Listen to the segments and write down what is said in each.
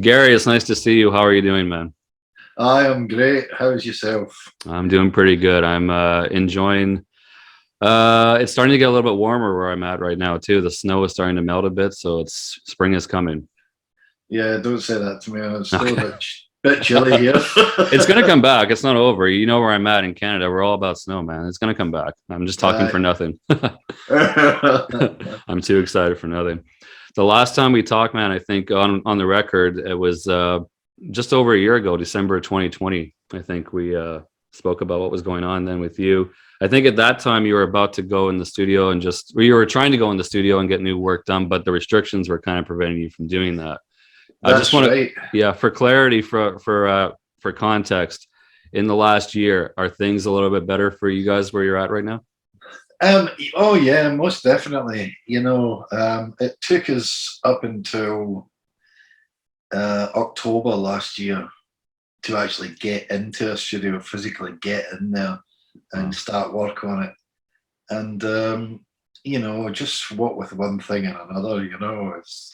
Gary, it's nice to see you. How are you doing, man? I am great. How's yourself? I'm doing pretty good. I'm enjoying. It's starting to get a little bit warmer where I'm at right now too. The snow is starting to melt a bit, so it's spring is coming. Yeah, don't say that to me. It's still a Okay. bit chilly here. It's gonna come back. It's not over. You know where I'm at in Canada. We're all about snow, man. It's gonna come back. I'm just talking uh, for nothing. I'm too excited for nothing. The last time we talked, man, I think on the record, it was just over a year ago, December 2020. I think we spoke about what was going on then with you. I think at that time you were about to go in the studio and you were trying to go in the studio and get new work done, but the restrictions were kind of preventing you from doing that. I just That's want to, right. yeah, for clarity, for context, in the last year, are things a little bit better for you guys where you're at right now? Oh yeah, most definitely. It took us up until October last year to actually get into a studio, physically get in there and Wow. start work on it. And just what with one thing and another, it's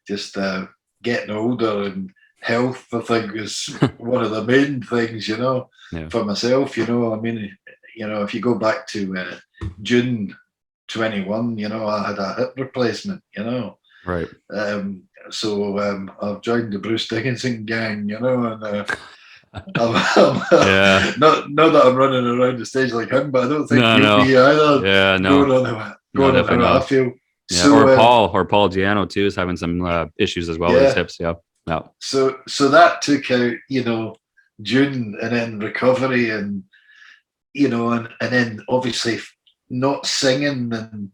just getting older, and health, I think, is one of the main things, Yeah. for myself. I mean, if you go back to June 21, I had a hip replacement, Right. so I've joined the Bruce Dickinson gang, and Yeah. not that I'm running around the stage like him, but I don't think No, you'll no. be either, Yeah, no. going on No, going on definitely how I not. feel. Yeah. Or So Paul Giano too is having some issues as well with his yeah, hips. Yeah. No. so that took out, June, and then recovery, and and then obviously not singing and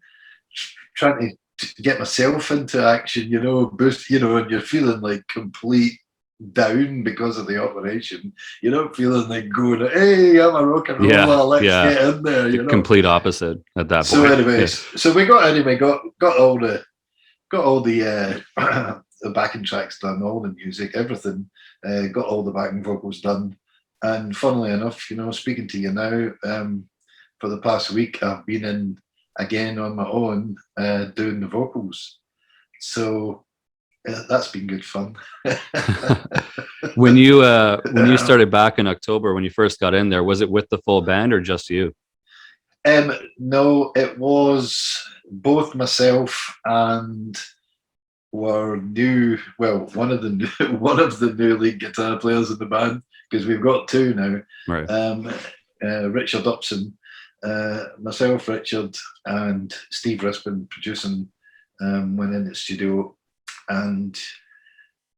trying to get myself into action, boost, and you're feeling like complete down because of the operation. You're not feeling like going, hey, I'm a rock and Yeah. roller, let's Yeah. get in there, The complete opposite at that So, point. Yeah. anyways, so we got anyway, got all the the backing tracks done, all the music, everything, got all the backing vocals done. And funnily enough, speaking to you now, for the past week, I've been in again on my own, doing the vocals. So that's been good fun. When you started back in October, when you first got in there, was it with the full band or just you? No, it was both myself and were new. Well, one of the one of the new lead guitar players in the band, because we've got two now. Right. Richard Upson, myself, Richard, and Steve Rispin producing, went in the studio, and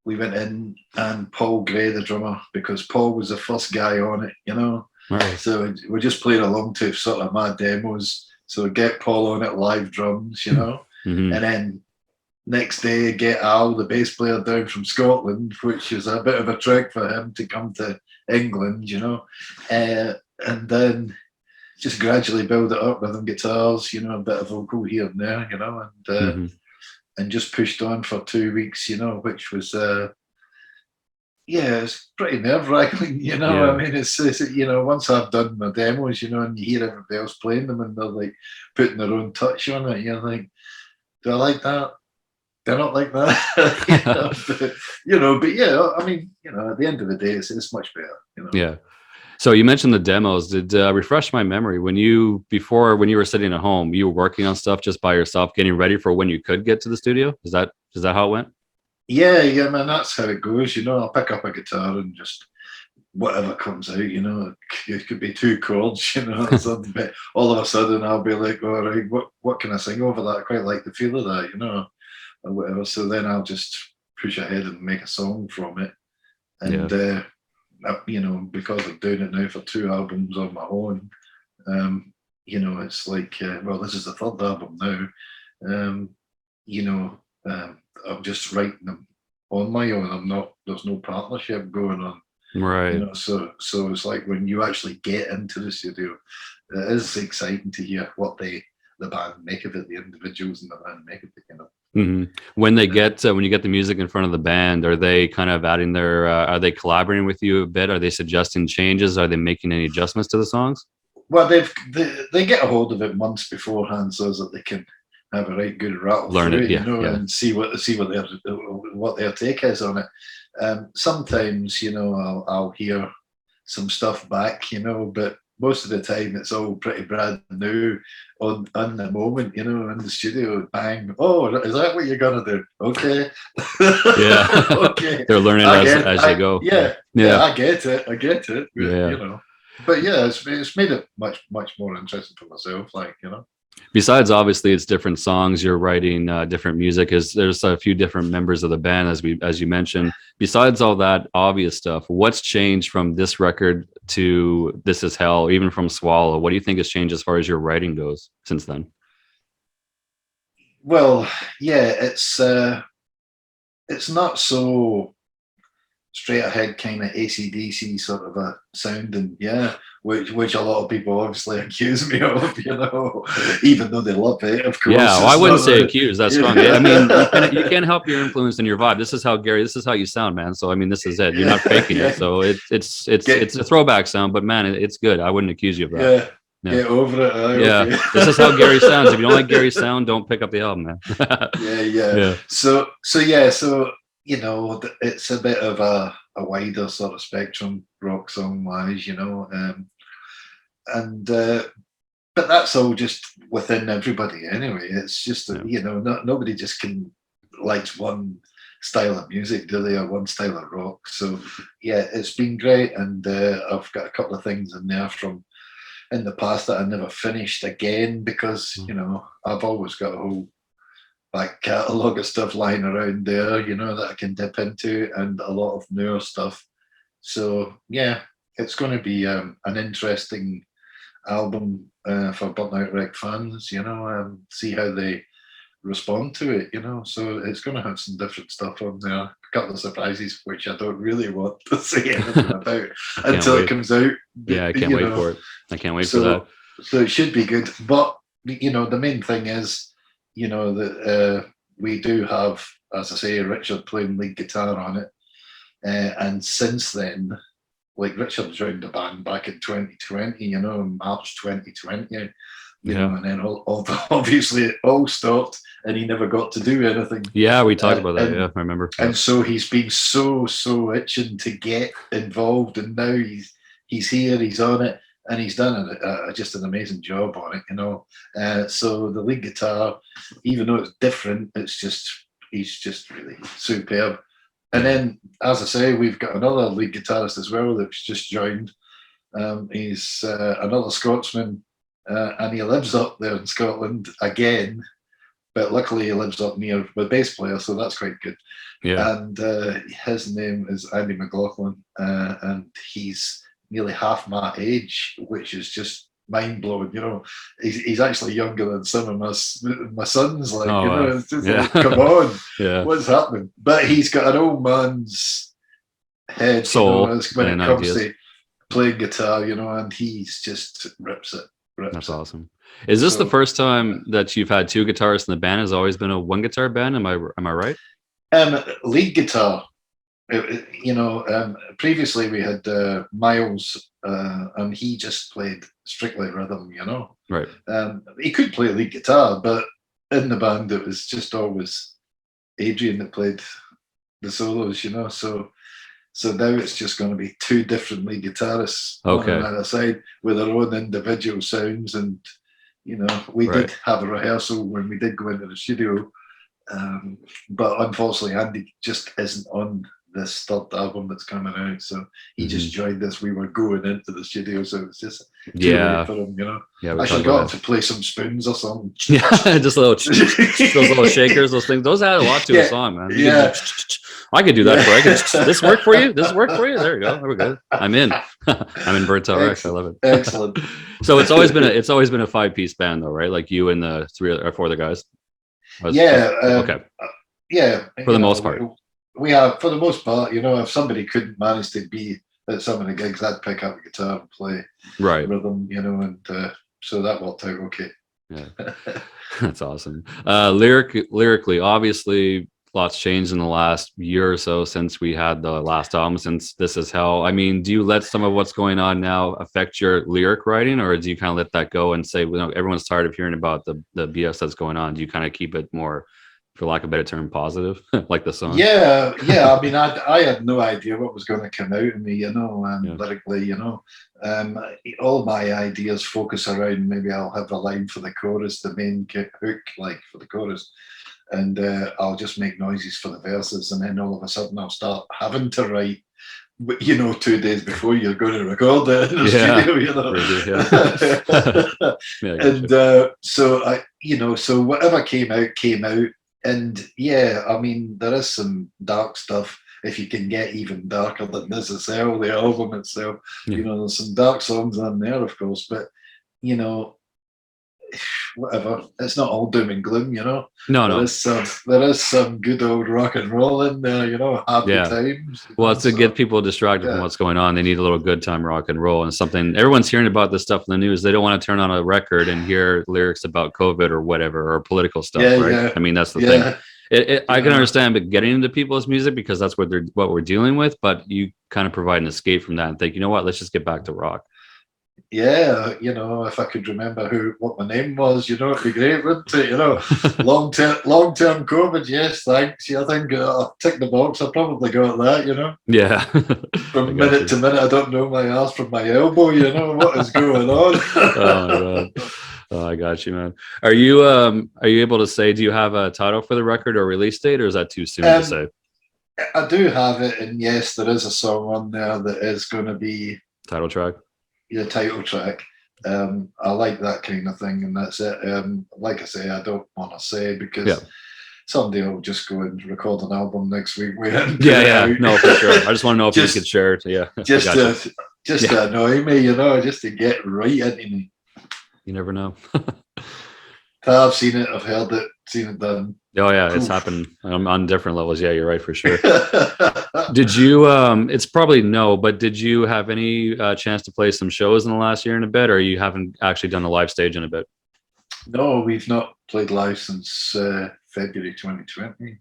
we went in, and Paul Gray, the drummer, because Paul was the first guy on it. Right. So we just played along to sort of my demos. So get Paul on it live drums, Mm-hmm. and then next day get Al, the bass player, down from Scotland, which is a bit of a trek for him to come to England, and then just gradually build it up, rhythm guitars, a bit of vocal here and there, Mm-hmm. and just pushed on for 2 weeks, which was yeah, it's pretty nerve wracking, Yeah. I mean, it's once I've done my demos, and you hear everybody else playing them, and they're like putting their own touch on it, you're like, do I like that? Do I not like that? But yeah, I mean, at the end of the day, it's much better. Yeah. So you mentioned the demos. Did refresh my memory when you were sitting at home, you were working on stuff just by yourself, getting ready for when you could get to the studio? Is that how it went? Yeah, man, that's how it goes. I'll pick up a guitar and just whatever comes out. It could be two chords, or something. But all of a sudden, I'll be like, all right, what can I sing over that? I quite like the feel of that, or whatever. So then I'll just push ahead and make a song from it. Yeah. And because I'm doing it now for 2 albums on my own, it's like, well, this is the third album now. Um, you know, I'm just writing them on my own. There's no partnership going on. Right. So it's like when you actually get into the studio, it is exciting to hear what the band make of it, the individuals in the band make of it. Mm-hmm. When you get the music in front of the band, are they kind of adding are they collaborating with you a bit? Are they suggesting changes? Are they making any adjustments to the songs? Well, they get a hold of it months beforehand so that have a right good rattle Learn through it, it, yeah, yeah. and see what their take is on it. Sometimes, I'll hear some stuff back, but most of the time it's all pretty brand new on the moment, in the studio. Bang! Oh, is that what you're gonna do? Okay, Yeah. okay. They're learning as they go. Yeah, Yeah. I get it. Yeah. But yeah, it's made it much more interesting for myself. Besides, obviously, it's different songs. You're writing different music. There's a few different members of the band, as you mentioned. Besides all that obvious stuff, what's changed from this record to This Is Hell, even from Swallow? What do you think has changed as far as your writing goes since then? Well, yeah, it's not so straight ahead kind of AC/DC sort of a sound, and yeah, which a lot of people obviously accuse me of, even though they love it, of course. Yeah, well, I wouldn't say accuse. That's yeah. strong. I mean, you can't help your influence and your vibe. This is how Gary. This is how you sound, man. So I mean, this is it. You're not faking yeah. it. So it's a throwback sound, but man, it's good. I wouldn't accuse you of that. Yeah. Yeah. Get over it. Yeah, okay. This is how Gary sounds. If you don't like Gary's sound, don't pick up the album, man. yeah. So it's a bit of a wider sort of spectrum, rock song wise, and but that's all just within everybody anyway. It's just that, nobody just likes one style of music, do they, or one style of rock. So yeah, it's been great, and I've got a couple of things in there from in the past that I never finished again because I've always got a whole back catalogue of stuff lying around there, that I can dip into, and a lot of newer stuff. So yeah, it's going to be an interesting album for Burnt Out Wreck fans, see how they respond to it, So it's going to have some different stuff on there, a couple of surprises, which I don't really want to say anything about until it comes out. Yeah, I can't wait for it. I can't wait for that. So it should be good. But, the main thing is, that we do have, as I say, Richard playing lead guitar on it. And since then, like Richard joined the band back in 2020, March 2020, and then obviously it all stopped and he never got to do anything. Yeah, we talked about that. Yeah, I remember. And so he's been so itching to get involved, and now he's here, he's on it, and he's done just an amazing job on it, so the lead guitar, even though it's different, he's just really superb. And then, as I say, we've got another lead guitarist as well that's just joined. He's another Scotsman, and he lives up there in Scotland again, but luckily he lives up near the bass player, so that's quite good. Yeah. And his name is Andy McLaughlin, and he's nearly half my age, which is just mind blowing. He's actually younger than some of my sons. It's just like, come on, what's happening? But he's got an old man's head, soul, when it comes to playing guitar, and he's just rips it. That's awesome. Is this the first time that you've had two guitarists in the band? Has always been a one guitar band? Am I right? Lead guitar. Previously we had Miles, and he just played strictly rhythm. Right. He could play lead guitar, but in the band it was just always Adrian that played the solos. So now it's just going to be two different lead guitarists on either side with their own individual sounds. And we did have a rehearsal when we did go into the studio, but unfortunately Andy just isn't on this third album that's coming out, so he just joined us. We were going into the studio, so it was just too late for him. I should got him to play some spoons or something. Yeah, just those little shakers, those things. Those add a lot to a song, man. I could do that for you. This work for you? This work for you? There we go. There we go. I'm in. I'm in Burnt Out Wreck. I love it. Excellent. So it's always been a 5-piece band, though, right? Like you and the 3 or 4 other guys. Okay. Yeah. For the most part. We have, for the most part, if somebody couldn't manage to be at some of the gigs, I'd pick up a guitar and play rhythm, and so that worked out okay. Yeah, that's awesome. Lyrically, obviously, lots changed in the last year or so since we had the last album, since This Is Hell. I mean, do you let some of what's going on now affect your lyric writing, or do you kind of let that go and say, well, everyone's tired of hearing about the BS that's going on? Do you kind of keep it more, for lack of a better term, positive, like the song? Yeah. I mean, I had no idea what was going to come out of me, you know, and lyrically, you know. All my ideas focus around, maybe I'll have a line for the chorus, the main hook, like for the chorus, and I'll just make noises for the verses, and then all of a sudden I'll start having to write, you know, 2 days before you're going to record it in the studio, you know. Really, and so I, you know, so whatever came out, and yeah, I mean, there is some dark stuff. If you can get even darker than This Is Hell, the album itself, you know, there's some dark songs on there, of course, but you know, whatever. It's not all doom and gloom, you know. No. There is some good old rock and roll in there, you know. Happy times. Well, it's to get people distracted from what's going on. They need a little good time rock and roll, and something everyone's hearing about this stuff in the news. They don't want to turn on a record and hear lyrics about COVID or whatever, or political stuff, right? Yeah. I mean, that's the thing. I can understand, but getting into people's music because that's what we're dealing with. But you kind of provide an escape from that and think, you know what? Let's just get back to rock. Yeah, you know, if I could remember what my name was, you know, it'd be great, wouldn't it? You know, long term COVID, yes, thanks. Yeah, I think I'll tick the box. I probably got that, you know. Yeah. From minute to minute, I don't know my ass from my elbow. You know what is going on? Oh my God. Oh, I got you, man. Are you able to say? Do you have a title for the record or release date, or is that too soon to say? I do have it, and yes, there is a song on there that is going to be title track. The title track. I like that kind of thing, and that's it. Like I say, I don't want to say because somebody will just go and record an album next week. No, for sure. I just want to know if you could share it. Yeah, just to annoy me, you know, just to get right into me. You never know. I've seen it. I've heard it. Seen it done. Oh yeah, it's happened on different levels. Yeah, you're right for sure. Did you? It's probably no, but did you have any chance to play some shows in the last year and a bit, or you haven't actually done a live stage in a bit? No, we've not played live since February 2020.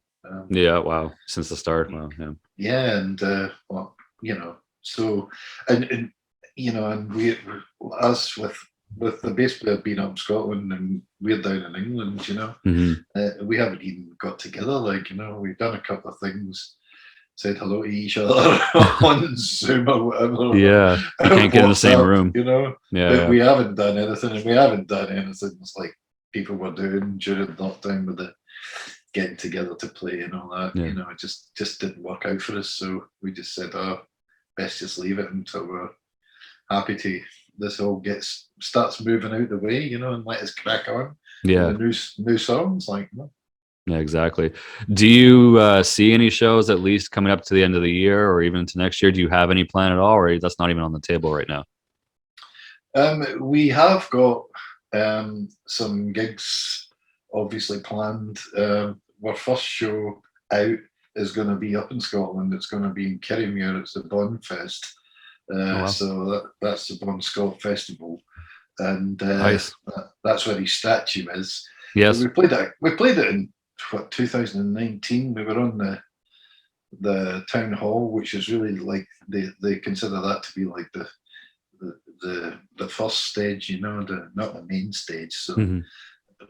Yeah, wow, since the start. Wow, yeah. Yeah, and well, you know, so and you know, and we us with the bass player being up in Scotland and we're down in England, you know, we haven't even got together. Like, you know, we've done a couple of things, said hello to each other on Zoom or whatever. Yeah, you can't get in the same room, you know. Yeah, we haven't done anything, and we haven't done anything. It's like people were doing during lockdown with the getting together to play and all that. You know, it just didn't work out for us. So we just said, oh, best just leave it until we're happy to. This all starts moving out the way, you know, and let us crack on. Yeah, new songs, like. Yeah, exactly. Do you see any shows at least coming up to the end of the year or even into next year? Do you have any plan at all, or that's not even on the table right now? We have got some gigs obviously planned. Our first show out is going to be up in Scotland. It's going to be in Kirriemuir. It's the Bon Fest. So that's the Bon Scott Festival, and nice. That's where his statue is. Yes, so we played it in 2019. We were on the town hall, which is really like they consider that to be like the first stage, you know, not the main stage. So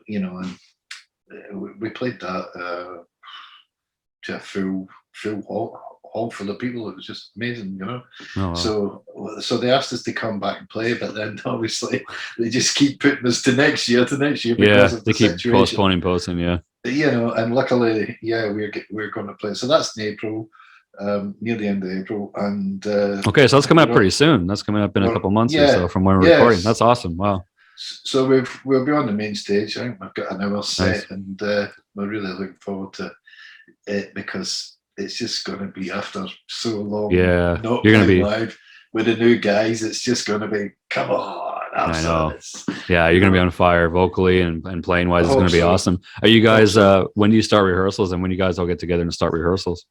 you know, and we played that to a full hall full of people. It was just amazing, you know. Oh, wow. So they asked us to come back and play, but then obviously they just keep putting us to next year. Yeah, they keep postponing. Yeah, you know, and luckily, yeah, we're going to play. So that's in April, near the end of April, and okay, so that's coming up pretty soon. That's coming up in a couple months or so from when we're recording. That's awesome. Wow. So we'll be on the main stage. I think we've got an hour set, and we're really looking forward to it because it's just going to be after so long. Yeah, not you're going to be live with the new guys. It's just going to be, come on. I know. Yeah, you're going to be on fire vocally and playing wise. It's going to be awesome. Are you guys? When do you start rehearsals, and when you guys all get together and start rehearsals?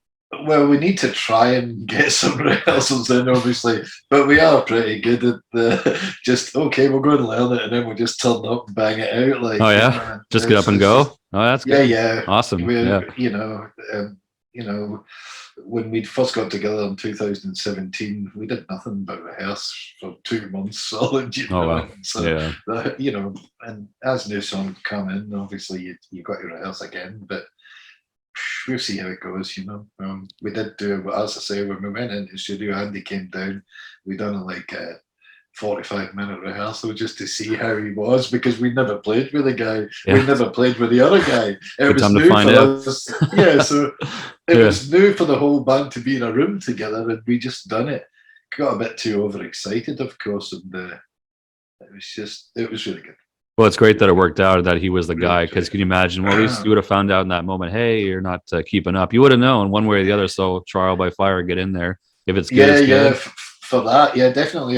Well, we need to try and get some rehearsals in, obviously, but we are pretty good at the just okay. We'll go and learn it, and then we'll just turn up and bang it out, Oh like yeah, just get up and it's just go. Oh, that's yeah, good. yeah. Awesome. Yeah. We're you know, when we first got together in 2017, we did nothing but rehearse for 2 months solid, Oh wow. and so Yeah. and as new songs come in, obviously you got to rehearse again, but we'll see how it goes. We did do, as I say, when we went into the studio, Andy came down. We done like a 45-minute rehearsal just to see how he was, because we never played with the guy. Yeah. We never played with the other guy. It Good was time to new find for out. us. Yeah, so it Yeah. was new for the whole band to be in a room together, and we just done it. Got a bit too overexcited, of course, and it was really good. Well, it's great that it worked out that he was the Really guy. enjoyed Because it. can you imagine? Well, at least you would have found out in that moment. Hey, you're not keeping up. You would have known one way or the other. So trial by fire, get in there. If it's good, Yeah, it's yeah, good. for that, yeah, definitely.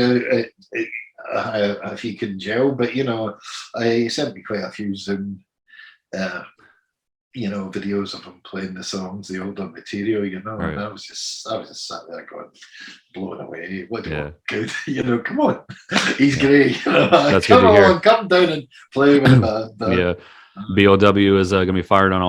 If you can gel, but I sent me quite a few Zoom, uh, videos of him playing the songs, the older material, Right. and I was just sat there going, blown away. What do you Yeah. want? Good, come on, he's Yeah. great. That's good Come to hear. on, come down and play with the band. Yeah. BOW is going to be fired on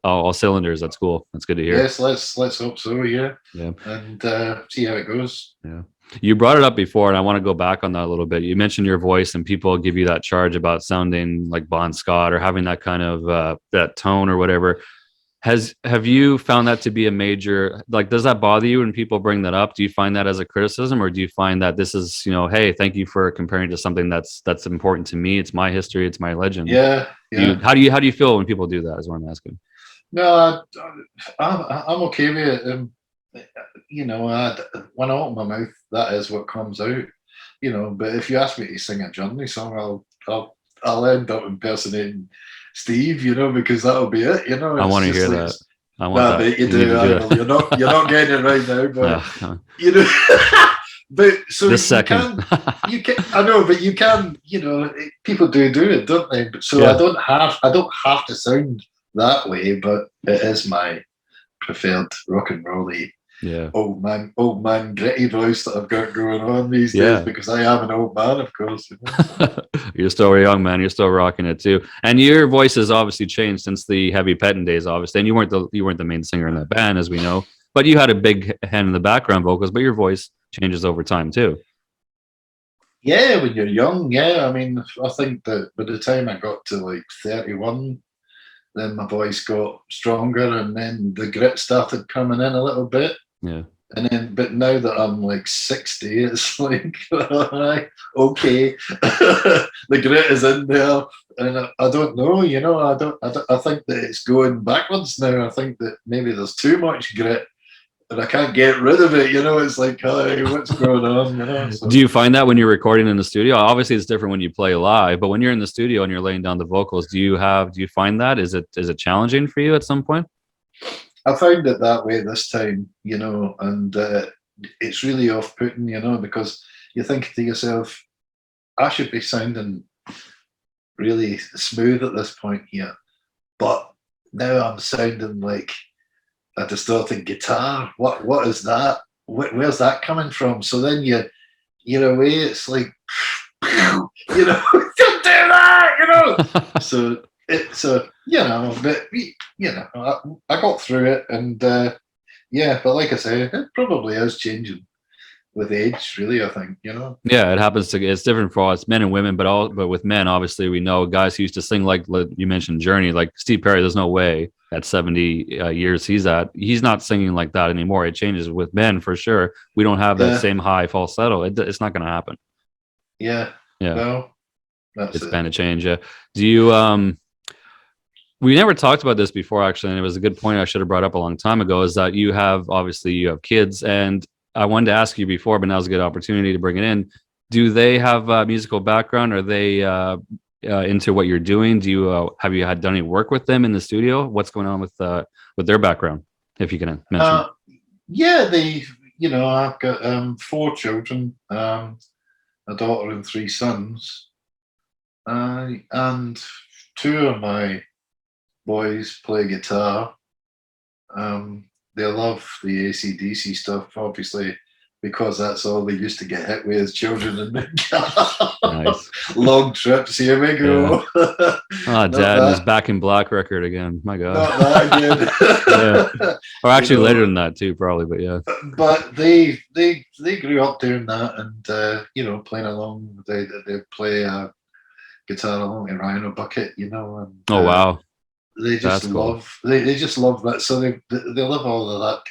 all cylinders. That's cool. That's good to hear. Yes, let's hope so. Yeah, Yeah. and see how it goes. Yeah. You brought it up before, and I want to go back on that a little bit. You mentioned your voice, and people give you that charge about sounding like Bon Scott or having that kind of that tone or whatever. Have you found that to be a major, like, does that bother you when people bring that up? Do you find that as a criticism, or do you find that this is, hey, thank you for comparing to something that's important to me. It's my history. It's my legend. Yeah, yeah. How do you feel when people do that is what I'm asking. No, I'm okay with it. When I open my mouth, that is what comes out. But if you ask me to sing a Journey song, I'll end up impersonating Steve. Because that'll be it. I It's want to just hear like, that. I want nah, that. mate, you You need do. to do Well, you're not getting it right now, but that. you know. But so This you second. can. I know, but you can. People do it, don't they? But so Yeah. I don't have to sound that way, but it is my preferred rock and rolly Yeah. old man gritty voice that I've got going on these days, Yeah. because I am an old man, of course. You're still a young man. You're still rocking it too, and your voice has obviously changed since the Heavy Pettin days, obviously. And you weren't the main singer in that band, as we know, but you had a big hand in the background vocals. But your voice changes over time too. Yeah, when you're young, yeah. I mean, I think that by the time I got to like 31, then my voice got stronger, and then the grit started coming in a little bit. Yeah. And then, but now that I'm like 60, it's like, okay, the grit is in there, and I don't know, I think that it's going backwards now. I think that maybe there's too much grit, and I can't get rid of it. It's like, hey, what's going on? So. Do you find that when you're recording in the studio? Obviously, it's different when you play live, but when you're in the studio and you're laying down the vocals, do you find that is it challenging for you at some point? I found it that way this time, and it's really off-putting, because you're thinking to yourself, I should be sounding really smooth at this point here, but now I'm sounding like a distorted guitar. What is that? Where's that coming from? So then you're away. It's like, don't do that. So it's but I got through it, and yeah. But like I say, it probably is changing with age. Really, I think. Yeah, it happens to. It's different for us, men and women, but with men, obviously, we know guys who used to sing like you mentioned, Journey, like Steve Perry. There's no way at 70 years he's not singing like that anymore. It changes with men for sure. We don't have that same high falsetto. It's not going to happen. Yeah. Yeah. Well, that's It's it. going to change. Yeah. Do you we never talked about this before, actually, and it was a good point I should have brought up a long time ago, is that you have kids, and I wanted to ask you before, but now's a good opportunity to bring it in. Do they have a musical background? Are they into what you're doing? Do you have you had done any work with them in the studio? What's going on with their background, if you can mention? Yeah, I've got 4 children, a daughter and 3 sons, and 2 of my boys play guitar. they love the AC/DC stuff, obviously, because that's all they used to get hit with as children in the Nice. long trips. Here we go. Oh, Dad and his Back in Black record again. My God. Not that again. Yeah. Or actually later than that too, probably. But yeah. But they grew up doing that, and playing along. They play guitar along in Rhino Bucket, and Oh wow. they just That's cool. love they just love that. So they love all of that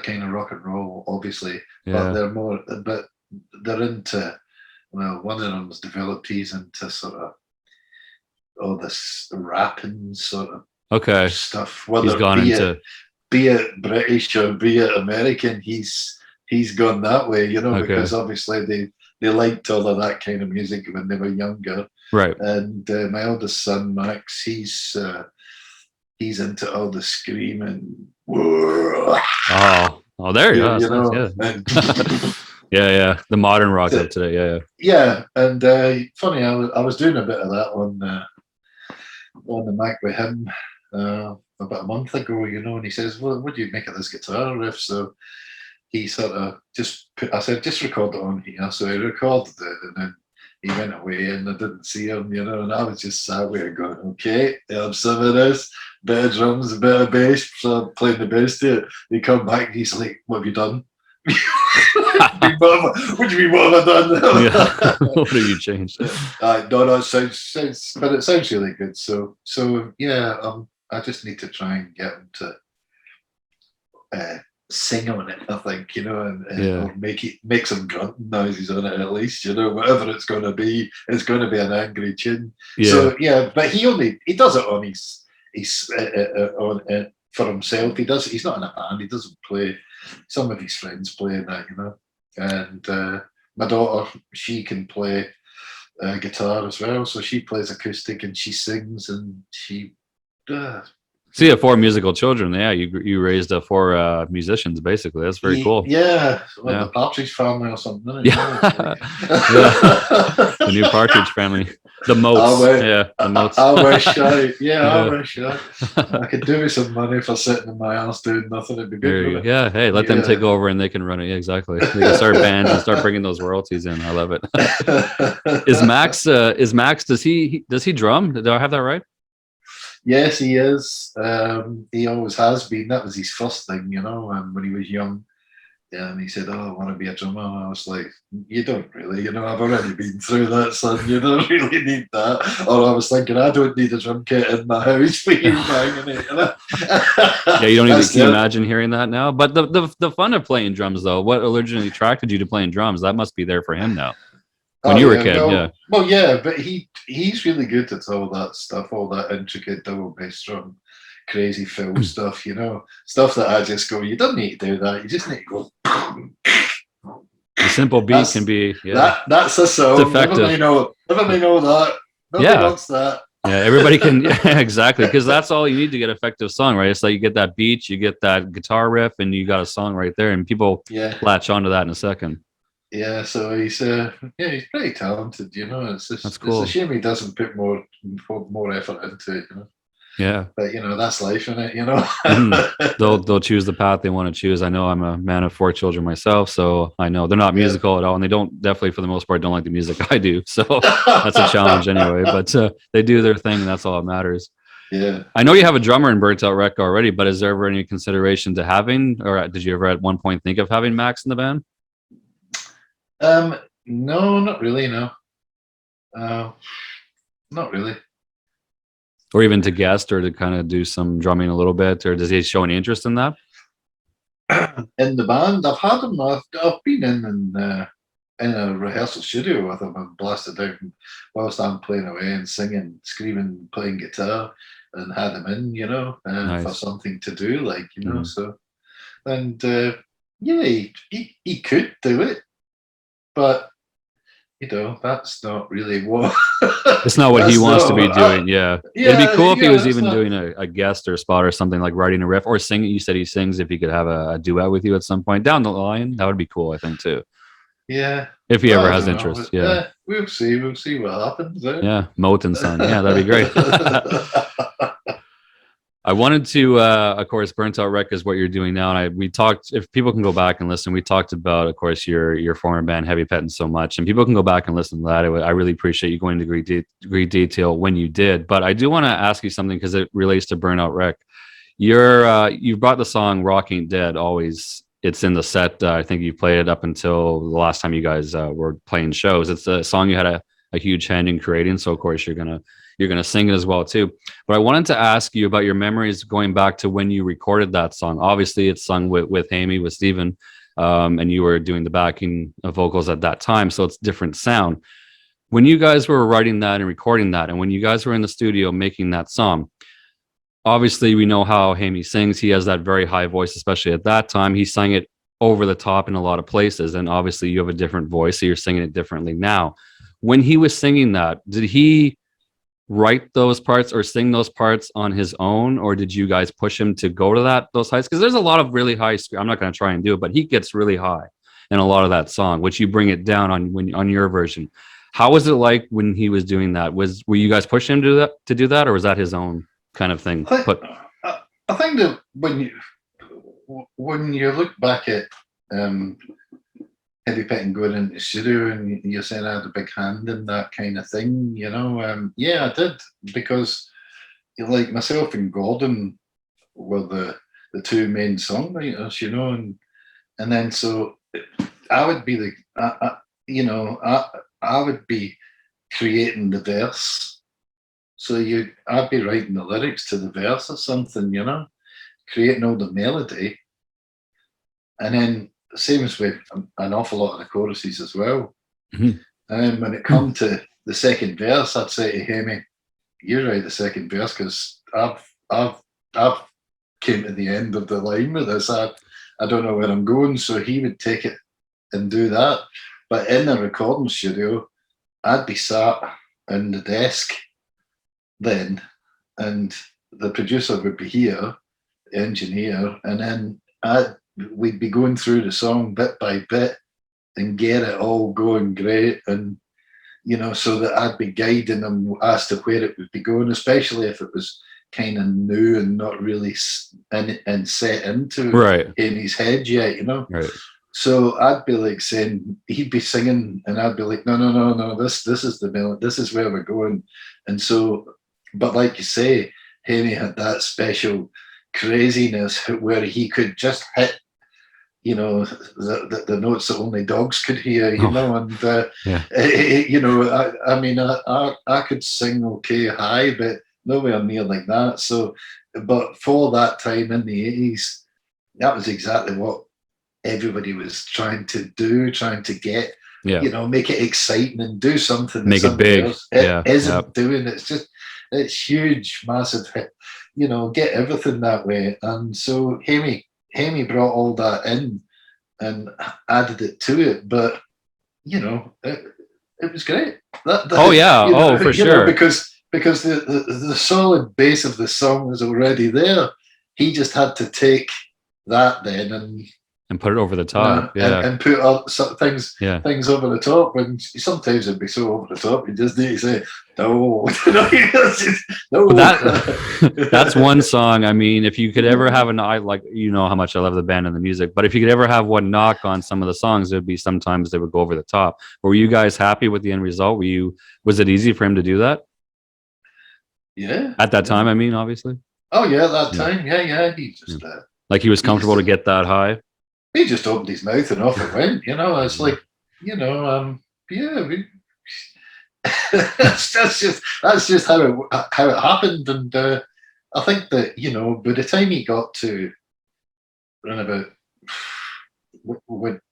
kind of rock and roll, obviously. Yeah. But they're into. Well, one of them's developed. He's into sort of all this rapping sort of Okay. stuff. He's gone into. Be it British or be it American, he's gone that way, Okay. because obviously they liked all of that kind of music when they were younger. Right. And my eldest son Max, he's into all the screaming. Oh, there you go. know. Nice, yeah. Yeah. The modern rock of today. Yeah. Yeah, and funny, I was doing a bit of that on the Mac with him about a month ago, and he says, "Well, what do you make of this guitar riff?" So he sort of I said, "Just record it on here." So he recorded it, and then he went away, and I didn't see him, and I was just sat there going, "Okay, there's some of this, bit of drums, a bit of bass." So I'm playing the bass to it. He come back, and he's like, "What have you done?" What do you mean? What have I done? Yeah. What have you changed? No, it sounds, but it sounds really good. So yeah, I just need to try and get him to sing on it. I think, or make some grunting noises on it at least. Whatever it's going to be an angry tune. Yeah. So yeah, but he does it on his for himself. He's not in a band. He doesn't play. Some of his friends play in that, and my daughter, she can play guitar as well, so she plays acoustic and she sings and she. So you have 4 musical children. Yeah, you raised 4 musicians basically. That's very cool. Yeah, like the Partridge Family or something. Yeah. The new Partridge Family. The Moats. The Moats. I wish I could do with some money for sitting in my house doing nothing. It'd be good. Yeah, hey, let them take over and they can run it. Yeah, exactly. They can start bands and start bringing those royalties in. I love it. Is Max? Does he drum? Did I have that right? Yes, he is. He always has been. That was his first thing, when he was young. And he said, "Oh, I want to be a drummer." And I was like, "You don't really, I've already been through that, son. You don't really need that." Or I was thinking, "I don't need a drum kit in my house for you banging it." Yeah, you don't even. Can you imagine hearing that now? But the fun of playing drums, though, what originally attracted you to playing drums? That must be there for him now. When you were a kid, Well, yeah, but he's really good at all that stuff, all that intricate double bass drum, crazy fill stuff, stuff that I just go, you don't need to do that. You just need to go. The simple beat can be that's a song. Everybody know that. Nobody wants that. Yeah, everybody can. Yeah, exactly, because that's all you need to get effective song, right? It's like you get that beat, you get that guitar riff, and you got a song right there, and people latch onto that in a second. Yeah, so he's pretty talented, It's just, that's cool. It's a shame he doesn't put more effort into it, Yeah, but that's life, isn't it? They'll choose the path they want to choose. I know I'm a man of 4 children myself, so I know they're not musical at all, and they definitely for the most part don't like the music I do. So that's a challenge anyway. But they do their thing, and that's all that matters. Yeah, I know you have a drummer in Burnt Out Wreck already, but is there ever any consideration to having, or did you ever at one point think of having Max in the band? No, not really. No, not really. Or even to guest, or to kind of do some drumming a little bit, or does he show any interest in that? In the band, I've had him. I've been in a rehearsal studio with him and blasted out whilst I'm playing away and singing, screaming, playing guitar, and had him in, nice. For something to do, So, and he could do it. But that's not really what. It's not what he wants to be doing. Yeah, it'd be cool if he was even doing a guest or spot or something, like writing a riff or singing. You said he sings. If he could have a duet with you at some point down the line, that would be cool, I think, too. Yeah. If he ever has interest. Yeah. We'll see. We'll see what happens. Yeah, Moat and Son. Yeah, that'd be great. I wanted to, of course, Burnt Out Wreck is what you're doing now, and we talked. If people can go back and listen, we talked about, of course, your former band Heavy Pettin so much, and people can go back and listen to that. I really appreciate you going into great detail when you did. But I do want to ask you something because it relates to Burnt Out Wreck. You brought the song "Rock Ain't Dead." Always, it's in the set. I think you played it up until the last time you guys were playing shows. It's a song you had a huge hand in creating, so of course you're gonna sing it as well too. But I wanted to ask you about your memories going back to when you recorded that song. Obviously, it's sung with Amy, with Steven, and you were doing the backing vocals at that time, so it's different sound. When you guys were writing that and recording that, and when you guys were in the studio making that song, obviously we know how Amy sings. He has that very high voice, especially at that time. He sang it over the top in a lot of places, and obviously you have a different voice, so you're singing it differently now. When he was singing that, did he write those parts or sing those parts on his own, or did you guys push him to go to those heights? Because there's a lot of really high. I'm not going to try and do it, but he gets really high in a lot of that song, which you bring it down on your version. How was it like when he was doing that? Were you guys pushing him to do that, or was that his own kind of thing? I think that when you look back at Heavy Pettin going into the studio and you're saying I had a big hand in that kind of thing, yeah, I did, because like myself and Gordon were the two main songwriters, and then so I would be I would be creating the verse, so I'd be writing the lyrics to the verse or something, creating all the melody, and then same as with an awful lot of the choruses as well. Mm-hmm. And when it come to the second verse, I'd say to Amy, "You write the second verse because I've came to the end of the line with this. I don't know where I'm going." So he would take it and do that. But in the recording studio, I'd be sat in the desk then, and the producer would be here, the engineer, and then we'd be going through the song bit by bit and get it all going great, and so that I'd be guiding them as to where it would be going, especially if it was kind of new and not really and set into Amy's head yet, Right. So I'd be like saying, he'd be singing, and I'd be like, no, this is the melody, this is where we're going. And so, but like you say, Amy had that special craziness where he could just hit the notes that only dogs could hear, and Yeah. I mean, I could sing okay high, but nowhere near like that. So, but for that time in the 80s, that was exactly what everybody was trying to do, trying to get, make it exciting and do something. Make it big. Isn't doing. It's huge, massive hit, get everything that way. And so Amy brought all that in and added it to it, but it was great. For sure. Because the solid base of the song was already there. He just had to take that then and put it over the top, and put up things over the top. And sometimes it'd be so over the top, you just need to say no. No. That's one song. I mean, if you could ever have how much I love the band and the music, but if you could ever have one knock on some of the songs, it'd be sometimes they would go over the top. Were you guys happy with the end result? Was it easy for him to do that? Yeah. At that time, I mean, obviously. Oh yeah, that time, yeah. He just like he was comfortable to get that high. He just opened his mouth and off it went. It's like, that's just how it happened. And I think that by the time he got to around about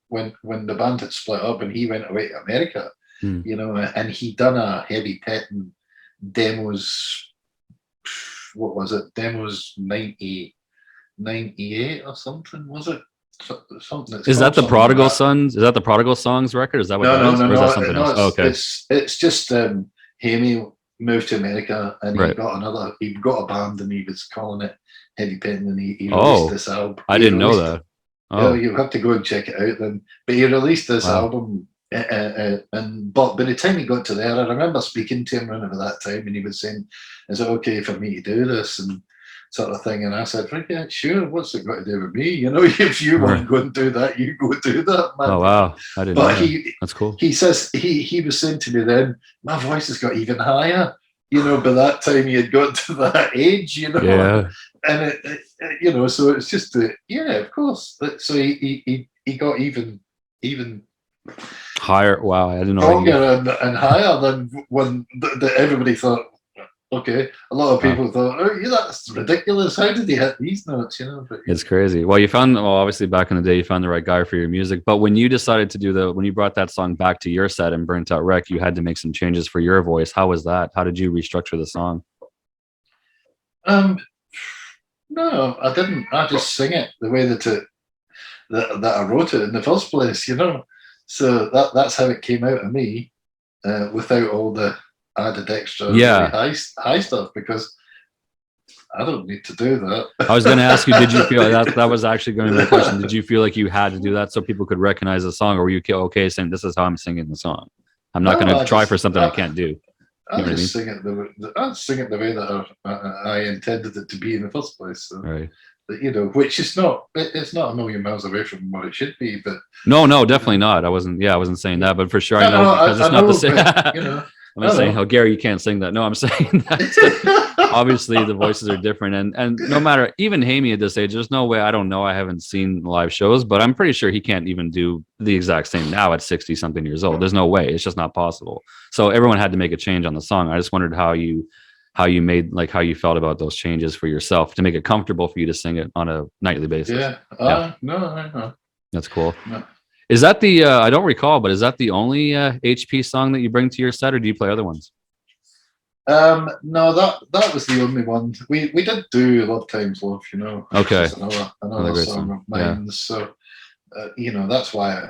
when the band had split up and he went away to America, and he done a Heavy Pettin demos. What was it? Demos 98 or something, was it? Something. Is that the Prodigal Sons? Is that the Prodigal Songs record? Is that what that is? Or is that something else? Okay. It's just Amy moved to America and he got a band and he was calling it Heavy Pettin, and he released this album. I didn't know that. Oh, you have to go and check it out then. But he released this album, but by the time he got to there, I remember speaking to him around about that time, and he was saying, "Is it okay for me to do this?" And sort of thing. And I said, right, yeah, sure, what's it got to do with me? You know, if you want to go and do that, you go do that, man. Oh wow, I didn't know that. That's cool. He says he was saying to me then, my voice has got even higher. You know, by that time he had got to that age, you know. Yeah. And you know, so it's just yeah, of course. So he got even higher. Wow, I didn't know. Stronger and higher than when everybody thought. Okay, a lot of people thought, "Oh, yeah, that's ridiculous. How did he hit these notes?" You know, but, it's crazy. Well, obviously back in the day, you found the right guy for your music. But when you decided to when you brought that song back to your set and Burnt Out Wreck, you had to make some changes for your voice. How was that? How did you restructure the song? No, I didn't. I just sing it the way that I wrote it in the first place. You know, so that's how it came out of me, without all the added extra really high stuff, because I don't need to do that. I was going to ask you, did you feel that was actually going to be my question? Did you feel like you had to do that so people could recognize the song, or were you okay saying this is how I'm singing the song? I'm not going to try for something I can't do. I just sing it the way that I intended it to be in the first place. So, right. You know, which is it's not a million miles away from what it should be, but no, definitely not. I wasn't saying that, but for sure I know because it's not the same. But, you know, I'm not saying, Gary, you can't sing that. No, I'm saying that obviously the voices are different, and no matter, even Hamey at this age, there's no way. I don't know. I haven't seen live shows, but I'm pretty sure he can't even do the exact same now at 60 something years old. There's no way. It's just not possible. So everyone had to make a change on the song. I just wondered how you made, like, how you felt about those changes for yourself to make it comfortable for you to sing it on a nightly basis. No. That's cool. No. Is that the I don't recall, but is that the only HP song that you bring to your set, or do you play other ones? No, that was the only one. We did do Love Times Love, you know. Okay. Another song of mine. Yeah. So you know, that's why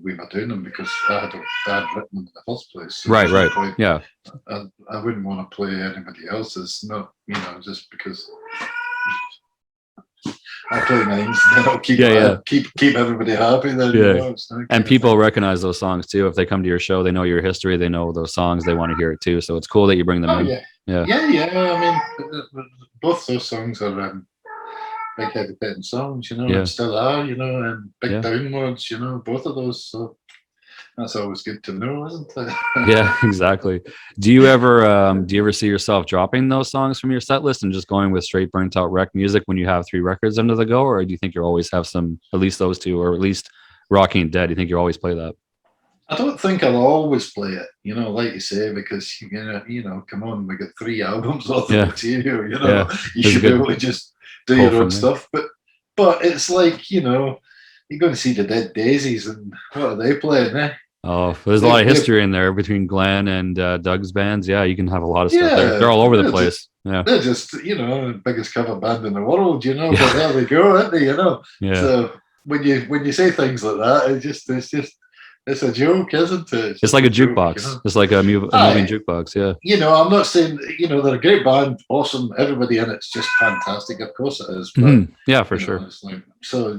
we were doing them, because I had written them in the first place. So right. Yeah. I wouldn't want to play anybody else's, not, you know, just because I play mine, then I'll keep everybody happy. Then, yeah. You know, and people recognize those songs too. If they come to your show, they know your history, they know those songs, they want to hear it too. So it's cool that you bring them in. Yeah. I mean, both those songs are big Heavy Pettin songs, you know, and still are, you know, and big downloads, you know, both of those. So that's always good to know, isn't it? Yeah, exactly. Do you ever see yourself dropping those songs from your set list and just going with straight Burnt Out Wreck music when you have 3 records under the go, or do you think you'll always have some, at least those 2, or at least Rocking Dead? Do you think you'll always play that? I don't think I'll always play it, you know, like you say, because you know, come on, we got 3 albums worth of material, you know, you should be able to just do your own stuff. But it's like, you know, you're going to see the Dead Daisies, and what are they playing, eh? Oh, there's a lot of history in there between Glenn and Doug's bands. Yeah, you can have a lot of stuff there. They're all over the place. They're just, you know, the biggest cover band in the world, you know. But there they go, aren't they? You know. Yeah. So when you say things like that, it's a joke, isn't it? It's like a jukebox. You know? It's like a moving jukebox. Yeah. You know, I'm not saying, you know, they're a great band, awesome. Everybody in it's just fantastic. Of course it is. But, yeah, for sure. It's like, so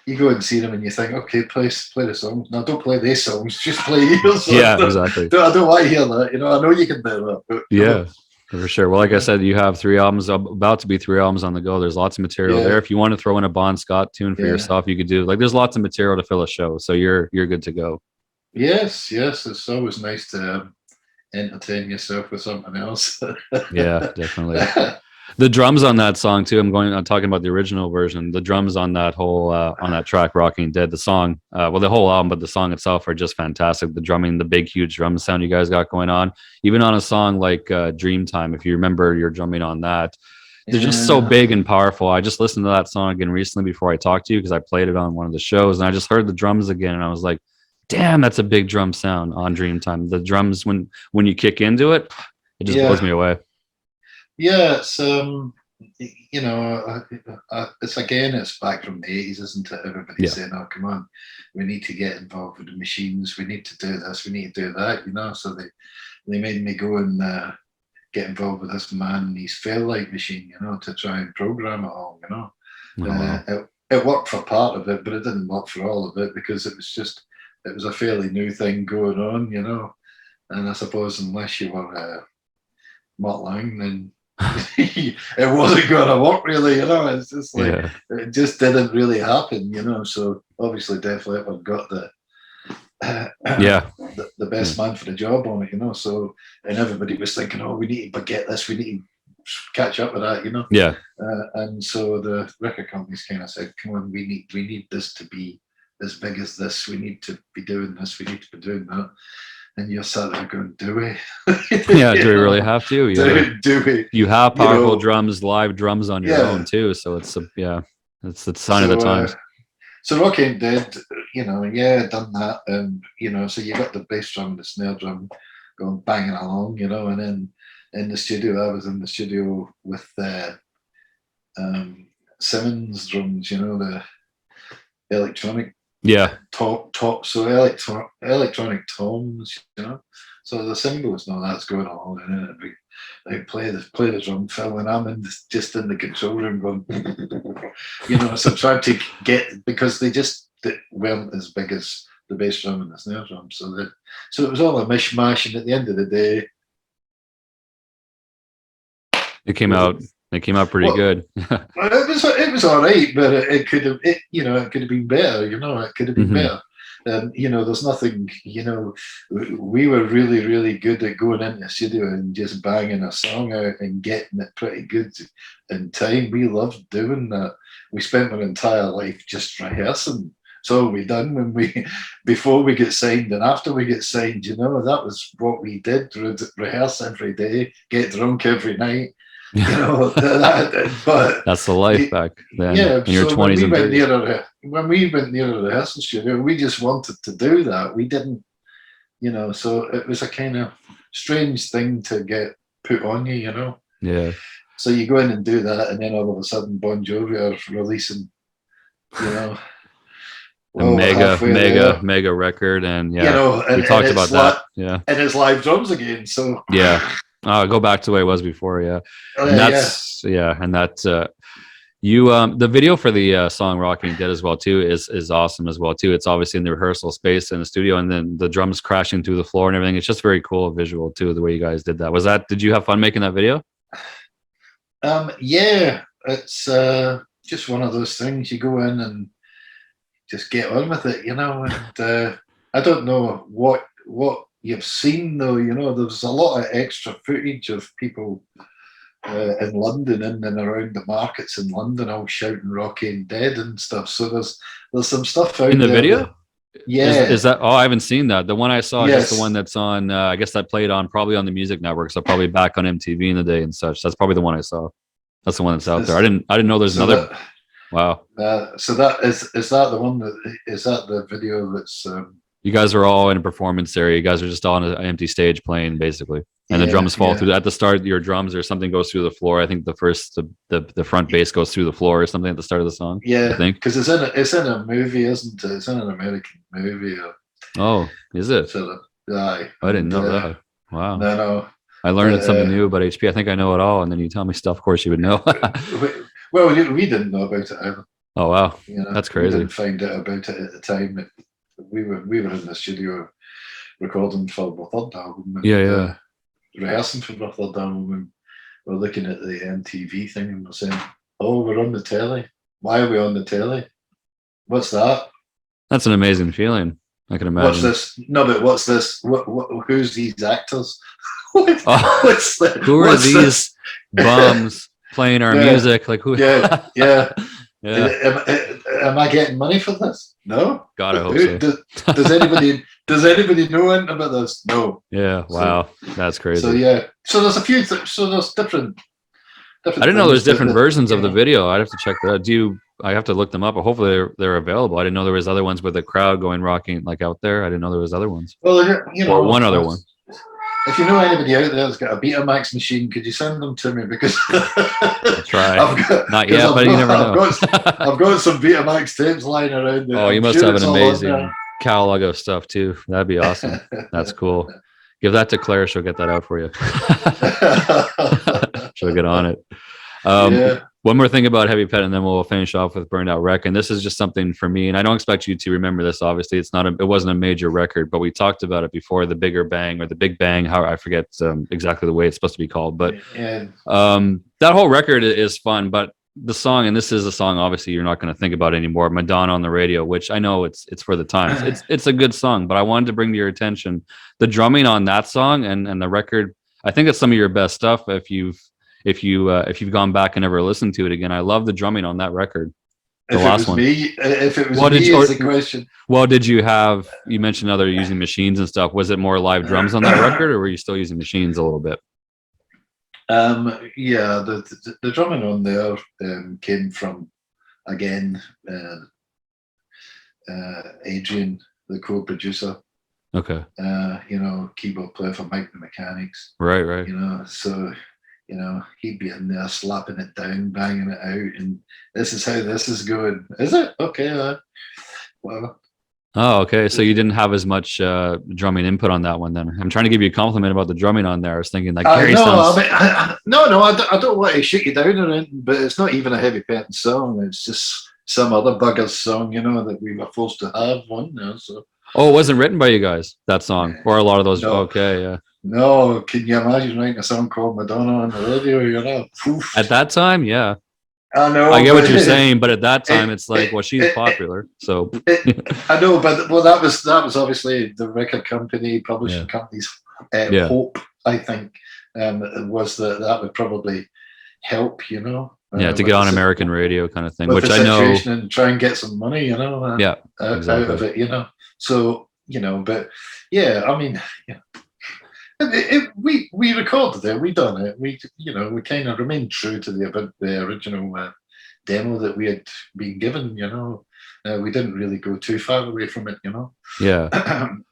you go and see them and you think, okay, play the songs. No, don't play these songs. Just play your songs. Yeah, exactly. I don't want to hear that. You know, I know you can do that. But, yeah, for sure. Well, like I said, you have 3 albums, about to be 3 albums on the go. There's lots of material there. If you want to throw in a Bon Scott tune for yourself, you could do. Like, there's lots of material to fill a show, so you're good to go. Yes. It's always nice to entertain yourself with something else. Yeah, definitely. The drums on that song too. I'm talking about the original version. The drums on that whole on that track, "Rocking Dead," the song, well, the whole album, but the song itself are just fantastic. The drumming, the big, huge drum sound you guys got going on, even on a song like "Dreamtime." If you remember your drumming on that, they're just so big and powerful. I just listened to that song again recently before I talked to you, because I played it on one of the shows, and I just heard the drums again, and I was like, "Damn, that's a big drum sound on Dreamtime." The drums, when you kick into it, it just blows me away. Yeah, it's you know, it's back from the 80s, isn't it? Everybody's saying, "Oh, come on, we need to get involved with the machines. We need to do this. We need to do that." You know, so they made me go and get involved with this man and his Fairlight machine, you know, to try and program it all. You know, it worked for part of it, but it didn't work for all of it, because it was a fairly new thing going on. You know, and I suppose unless you were Mutt Lang, then it wasn't going to work really, you know. It's just like Yeah. it just didn't really happen, you know. So obviously, Def Leppard got Yeah. the best man for the job on it, you know. So and everybody was thinking, oh, we need to get this, we need to catch up with that, you know. Yeah. And so the record companies kind of said, come on, we need this to be as big as this. We need to be doing this. We need to be doing that. And you're sat there going, do we? Yeah. Do we really have to? Yeah. Do we? You have powerful You know, drums, live drums on your own too. So it's it's the sign of the times. So Rock Ain't Dead, you know, yeah, done that. And, you know, so you got the bass drum and the snare drum going banging along, you know, and then in the studio, I was in the studio with Simmons drums, you know, the electronic so electronic toms, you know. So the cymbals and all that's going on, and then they play the drum fill, and I'm just in the control room going, you know. So trying to get, because they weren't as big as the bass drum and the snare drum, so it was all a mishmash, and at the end of the day, it came out pretty good. It was all right, but it could have been better, you know. It could have been better. And you know, there's nothing, you know, we were really, really good at going into the studio and just banging a song out and getting it pretty good in time. We loved doing that. We spent our entire life just rehearsing. So we done before we get signed and after we get signed, you know. That was what we did. Rehearse every day, get drunk every night. You know, but that's the life back then. Yeah, in your 20s and 30s. When we went near the rehearsal studio, we just wanted to do that. We didn't, you know. So it was a kind of strange thing to get put on you, you know. Yeah. So you go in and do that, and then all of a sudden, Bon Jovi are releasing, you know, mega record, and yeah, you know, and, we talked about that. Yeah, and it's live drums again. So yeah. Go back to the way it was before, yeah. And that's and that's you the video for the song Rocking Dead as well too is awesome as well too. It's obviously in the rehearsal space in the studio, and then the drums crashing through the floor and everything. It's just very cool visual too, the way you guys did that. Did you have fun making that video? Yeah, it's just one of those things. You go in and just get on with it, you know. And I don't know what you've seen though, you know. There's a lot of extra footage of people in London, in and around the markets in London, all shouting "Rock Ain't Dead" and stuff. So there's some stuff out in the there video. Yeah, is that? Oh, I haven't seen that. The one I saw is the one that's on. I guess that played on probably on the music network, so probably back on MTV in the day and such. That's probably the one I saw. That's the one that's out there. I didn't know there's another. Wow. So that is that the one is that the video that's. You guys are all in a performance area. You guys are just on an empty stage playing, basically, and the drums fall through. At the start, your drums or something goes through the floor. I think the front bass goes through the floor or something at the start of the song. Yeah, I think because it's in a movie, isn't it? It's in an American movie. Oh, is it? So, I didn't know that. Wow. No. I learned something new about HP. I think I know it all, and then you tell me stuff. Of course, you would know. Well, we didn't know about it either. Oh wow, you know, that's crazy. We didn't find out about it at the time. We were in the studio recording for our third album. And, rehearsing for our third album, and we're looking at the MTV thing, and we're saying, "Oh, we're on the telly. Why are we on the telly? What's that?" That's an amazing feeling. I can imagine. What's this? No, but what's this? Who's these actors? Who are these bums playing our music? Like who? Yeah. Am I getting money for this? No. God, I hope so. Does anybody know anything about this? No. Yeah. Wow, that's crazy. So yeah. So there's a few. So there's different. I didn't know there's different versions of the video. I'd have to check that out. I have to look them up, but hopefully they're available. I didn't know there was other ones with the crowd going rocking like out there. I didn't know there was other ones. Well, you know, or one other one. If you know anybody out there that's got a Betamax machine, could you send them to me? Because I'll try. Not yet, but you never know. I've got some Betamax tapes lying around there. Oh, you must have an amazing catalog of stuff too. That'd be awesome. That's cool. Give that to Claire. She'll get that out for you. She'll get on it. One more thing about Heavy Pet, and then we'll finish off with Burned Out Wreck. And this is just something for me, and I don't expect you to remember this. Obviously, it wasn't a major record, but we talked about it before, the Bigger Bang or the Big Bang. How I forget exactly the way it's supposed to be called, but Yeah. that whole record is fun. But the song, and this is a song obviously you're not going to think about anymore, Madonna on the Radio, which I know it's for the times. It's a good song, but I wanted to bring to your attention the drumming on that song and the record. I think it's some of your best stuff if you've gone back and ever listened to it again. I love the drumming on that record. The last one. If it was me, is the question. Well, did you have? You mentioned other using machines and stuff. Was it more live drums on that record, or were you still using machines a little bit? Yeah, the drumming on there came from, again, Adrian, the co-producer. Okay. Keyboard player for Mike the Mechanics. Right. So he'd be in there slapping it down, banging it out, and this is how this is going. Is it? Okay. Well. Oh, okay. So you didn't have as much drumming input on that one then. I'm trying to give you a compliment about the drumming on there. I was thinking like Gary sounds... I don't want to shoot you down or anything, but it's not even a Heavy Pettin song. It's just some other bugger's song, that we were forced to have one now. So. Oh, it wasn't written by you guys, that song, or a lot of those. No. Okay, yeah. No, can you imagine writing a song called Madonna on the radio? At that time, yeah. I know. I get what you're saying, but at that time, it's like, well, she's popular, so. I know, but that was obviously the record company, publishing company's hope. I think was that would probably help, to get on American radio kind of thing, which I know, and try and get some money, exactly. out of it, So but yeah, I mean, we recorded it, we done it, we kind of remained true to the original demo that we had been given. We didn't really go too far away from it. Yeah,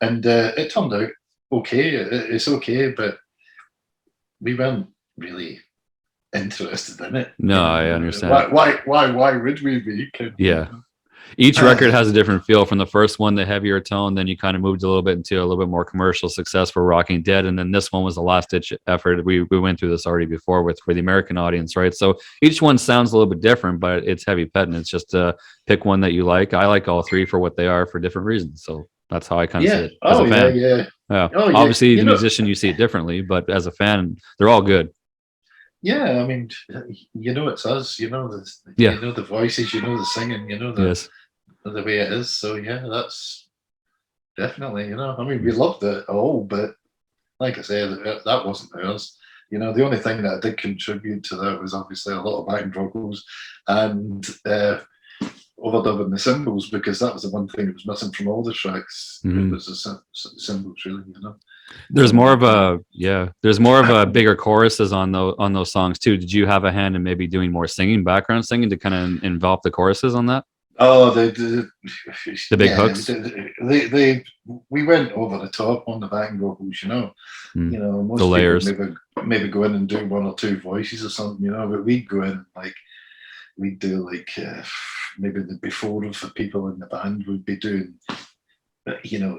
and it turned out okay. It's okay, but we weren't really interested in it. No, I understand. Why would we be? Yeah. Each record has a different feel. From the first one, the heavier tone, then you kind of moved a little bit into a little bit more commercial success for Rocking Dead, and then this one was the last ditch effort. We went through this already before for the American audience, right? So each one sounds a little bit different, but it's Heavy Pettin. It's just pick one that you like. I like all three for what they are for different reasons. So that's how I kind of see it as a fan. Yeah. Oh, obviously, the musician, you see it differently, but as a fan, they're all good. Yeah, I mean, it's us. You know the voices. The singing. Yes. The way it is. So yeah, that's definitely. I mean, we loved it all, but like I said, that wasn't ours. The only thing that did contribute to that was obviously a lot of backing vocals and overdubbing the cymbals, because that was the one thing that was missing from all the tracks. Mm-hmm. It was the cymbals, really. There's more of a bigger choruses on those songs too. Did you have a hand in maybe doing more singing, background singing, to kind of envelop the choruses on that? Oh, the big hooks. We went over the top on the backing vocals. Most the layers. Maybe go in and do one or two voices or something. But we'd go in we'd do maybe the before of the people in the band would be doing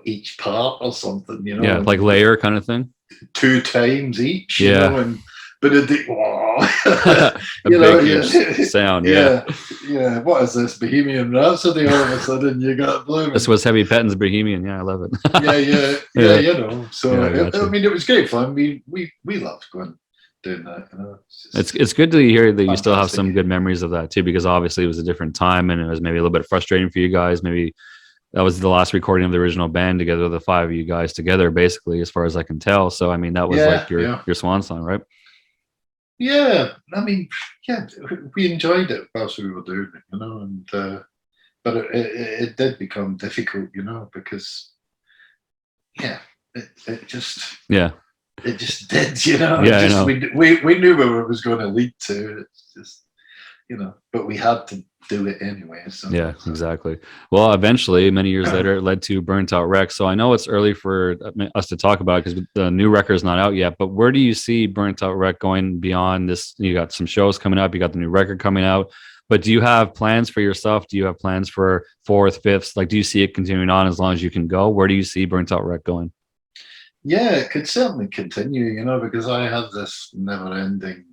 each part or something, Yeah, like layer kind of thing. 2 times each, yeah. But it did, sound, yeah. What is this, Bohemian Rhapsody? All of a sudden, you got blooming. This was Heavy Pettin's Bohemian. Yeah, I love it. yeah. So I mean, it was great fun. We loved doing that. It's good to hear that you still have some good memories of that too, because obviously it was a different time and it was maybe a little bit frustrating for you guys. Maybe that was the last recording of the original band together, the 5 of you guys together, basically, as far as I can tell. So I mean, that was your swan song, right? Yeah, I mean, we enjoyed it whilst we were doing it, and but it did become difficult, because it just did, we knew where it was going to lead to. It's just, but we had to do it anyway. So yeah, exactly. Well, eventually, many years later, it led to Burnt Out Wreck. So I know it's early for us to talk about it because the new record is not out yet. But where do you see Burnt Out Wreck going beyond this? You got some shows coming up. You got the new record coming out. But do you have plans for yourself? Do you have plans for 4th, 5th? Like, do you see it continuing on as long as you can go? Where do you see Burnt Out Wreck going? Yeah, it could certainly continue, because I have this never-ending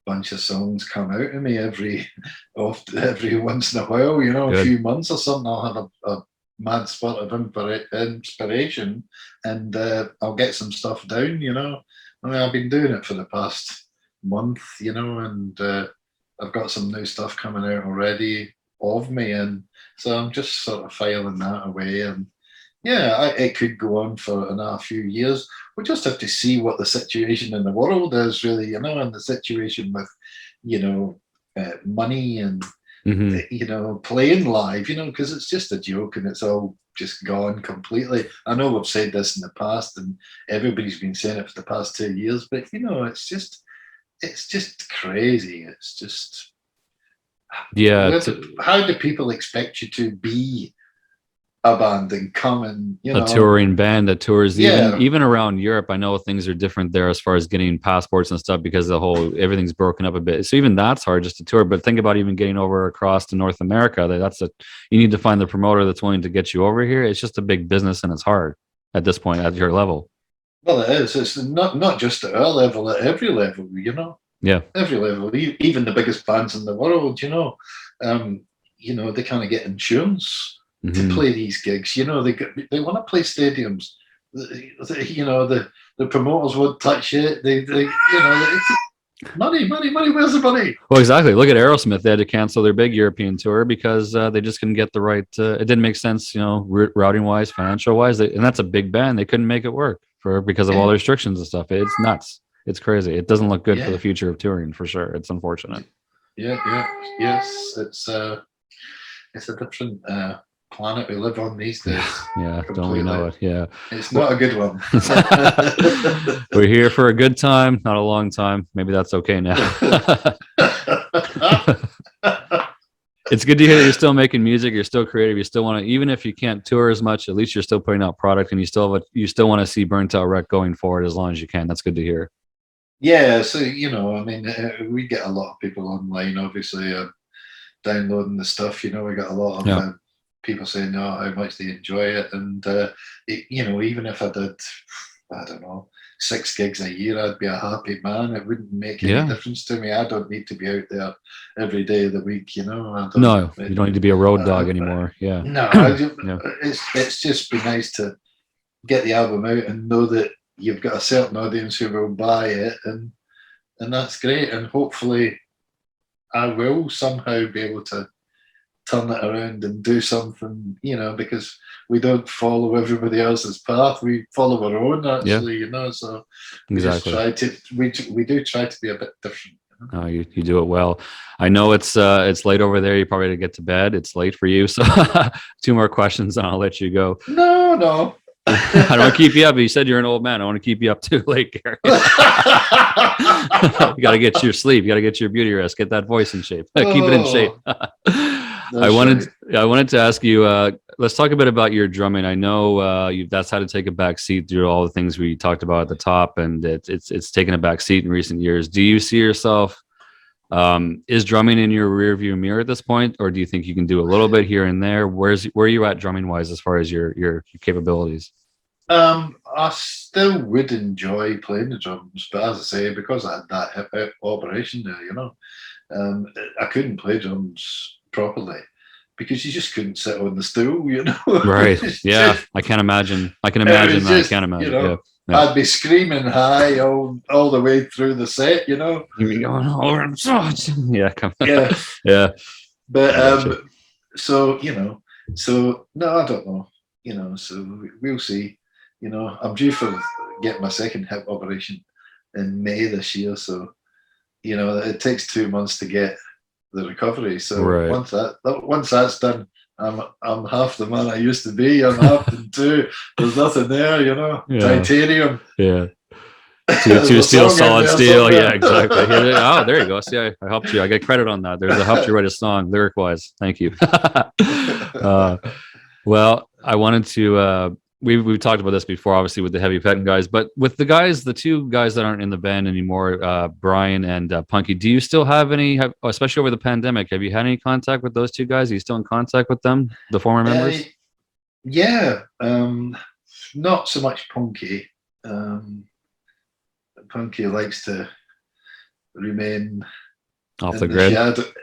bunch of songs come out of me every once in a while, you know, Good. a few months or something. I'll have a mad spot of inspiration, and I'll get some stuff down, you know. I mean, I've been doing it for the past month, you know, and I've got some new stuff coming out already of me, and so I'm just sort of filing that away. And yeah, it could go on for another few years. We just have to see what the situation in the world is, really, you know, and the situation with, you know, money and, you know, playing live, you know, because it's just a joke and it's all just gone completely. I know we've said this in the past and everybody's been saying it for the past 2 years, but, you know, it's just crazy. It's just, Yeah. how do people expect you to be a band and come and, you know, a touring band that tours Yeah. even around Europe? I know things are different there as far as getting passports and stuff because everything's broken up a bit. So even that's hard just to tour. But think about even getting over across to North America. You need to find the promoter that's willing to get you over here. It's just a big business and it's hard at this point at your level. Well, it is. It's not just at our level, at every level, you know. Yeah. Every level, even the biggest bands in the world, you know, they kind of get insurance to play these gigs. You know, they want to play stadiums. You know, the promoters won't touch it. They you know, money. Where's the money? Well, exactly. Look at Aerosmith. They had to cancel their big European tour because they just couldn't get the right. It didn't make sense, you know, routing wise, financial wise, and that's a big band. They couldn't make it work because of all the restrictions and stuff. It's nuts. It's crazy. It doesn't look good for the future of touring, for sure. It's unfortunate. Yes. It's a different planet we live on these days. Yeah, completely. Don't we know it? Yeah, it's not a good one. We're here for a good time, not a long time. Maybe that's okay now. It's good to hear that you're still making music. You're still creative. You still want to, even if you can't tour as much, at least you're still putting out product, and you still want to see Burnt Out Wreck going forward as long as you can. That's good to hear. Yeah, so you know, I mean, we get a lot of people online, obviously, downloading the stuff. You know, we got a lot of people saying, how much they enjoy it, and you know, even if I did, I don't know, 6 gigs a year, I'd be a happy man. It wouldn't make any difference to me. I don't need to be out there every day of the week. You know, you don't need to be a road dog anymore. Yeah, no, it's just be nice to get the album out and know that you've got a certain audience who will buy it, and that's great. And hopefully I will somehow be able to turn it around and do something, you know, because we don't follow everybody else's path. We follow our own, actually, you know, so we just try to, we do try to be a bit different. You know? You do it well. I know it's late over there. You probably to get to bed. It's late for you. So 2 more questions and I'll let you go. No. I don't want to keep you up. You said you're an old man. I want to keep you up too late, Gary. You got to get your sleep. You got to get your beauty rest. Get that voice in shape. Keep it in shape. I wanted to ask you. Let's talk a bit about your drumming. I know that's had to take a back seat through all the things we talked about at the top, and it's taken a back seat in recent years. Do you see yourself? Is drumming in your rear view mirror at this point, or do you think you can do a little bit here and there? Where are you at drumming wise as far as your capabilities? I still would enjoy playing the drums, but as I say, because I had that hip operation there, you know, I couldn't play drums properly because you just couldn't sit on the stool, you know. Right. Yeah. I can't imagine. I can imagine that. I can't imagine. You know, yeah. I'd be screaming high all the way through the set, you know. You'd be going, yeah. Yeah. But so, you know, no, I don't know, you know, so we'll see. You know, I'm due for getting my second hip operation in May this year, so you know it takes 2 months to get the recovery. So once that's done, I'm half the man I used to be. I'm half in 2. There's nothing there, you know. Titanium. Yeah. Two steel, solid steel. Yeah, exactly. Oh, there you go. See, I helped you. I get credit on that. I helped you write a song, lyric wise. Thank you. Well, I wanted to. We've talked about this before, obviously, with the Heavy Pettin guys, but with the 2 guys that aren't in the band anymore, Brian and Punky, do you still have any, especially over the pandemic, have you had any contact with those 2 guys? Are you still in contact with them, the former members? Yeah, not so much Punky. Punky likes to remain Off the grid.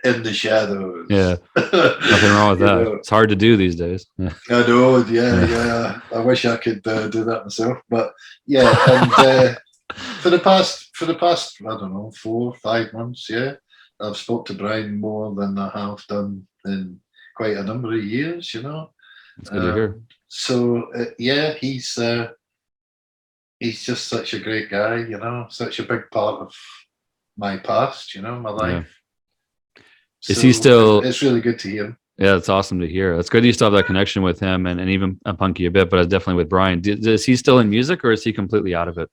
in the shadows. Yeah, nothing wrong with that. It's hard to do these days. Yeah. I know. Yeah. I wish I could do that myself, but yeah. And for the past, I don't know, 4 or 5 months, yeah, I've spoke to Brian more than I have done in quite a number of years. It's good to hear. So yeah, he's just such a great guy. Such a big part of my past. My life. Is he still? It's really good to hear him. Yeah, it's awesome to hear. It's good you still have that connection with him, and even Punky a bit, but definitely with Brian. Is he still in music, or is he completely out of it?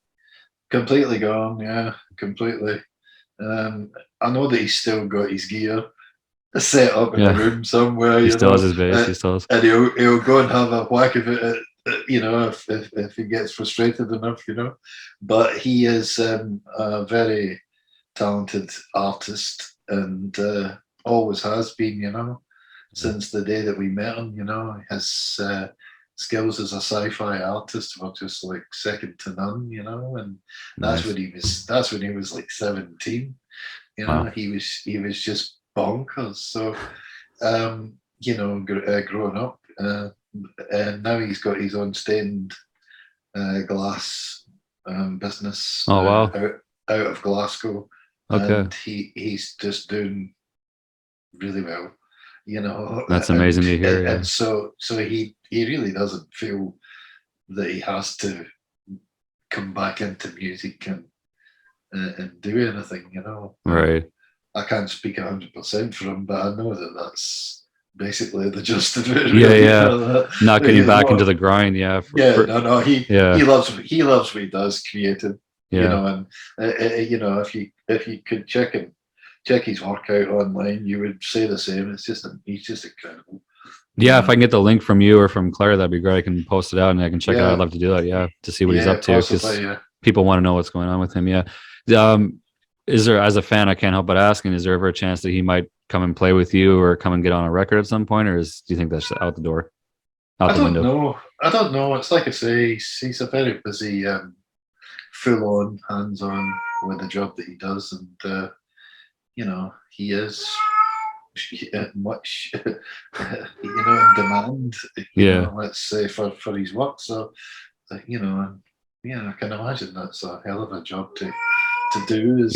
Completely gone. Yeah, completely. I know that he's still got his gear set up in a room somewhere. He still has his bass. He still has. And he'll go and have a whack of it. If he gets frustrated enough. But he is a very talented artist, and always has been. Since the day that we met him. His skills as a sci-fi artist were just like second to none. And that's when he was like 17. Wow. He was just bonkers. So growing up, and now he's got his own stained glass business. Oh wow. Out of Glasgow. Okay. And he's just doing really well. That's amazing to hear. And so he really doesn't feel that he has to come back into music and do anything. Right. I can't speak 100% for him, but I know that that's basically the gist of it. Really, yeah. Not getting back into the grind. Yeah. No. He loves what he does, creative. Yeah. If you could check his work out online, you would say the same. He's just incredible. Yeah, if I can get the link from you or from Claire, that'd be great. I can post it out and I can check it out. I'd love to do that. Yeah, to see what he's up to, because people want to know what's going on with him. Yeah. Is there, as a fan, I can't help but asking, is there ever a chance that he might come and play with you or come and get on a record at some point, or do you think that's out the door? I don't know. It's like I say, he's a very busy, full-on, hands-on with the job that he does, and he is much in demand, let's say, for his work. So I can imagine that's a hell of a job to do.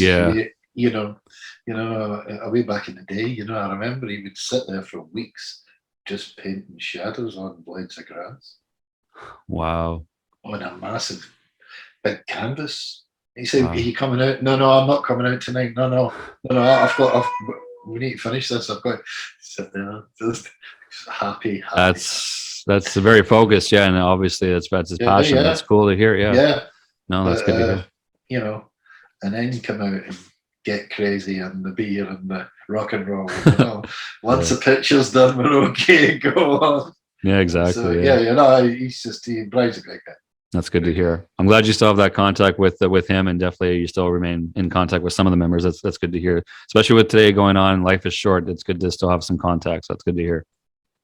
Way back in the day, I remember he would sit there for weeks just painting shadows on blades of grass. Wow. On a massive big canvas. He said, "Are you coming out?" No, I'm not coming out tonight. No. We need to finish this. I've got to sit there, just happy. That's very focused, yeah, and obviously that's his passion. That's cool to hear. Yeah. No, that's good to hear. And then come out and get crazy and the beer and the rock and roll. Once the picture's done, we're okay. Go on. Yeah, exactly. So, Brian's a great guy. That's good to hear. I'm glad you still have that contact with him, and definitely you still remain in contact with some of the members. That's good to hear, especially with today going on. Life is short. It's good to still have some contacts. That's good to hear.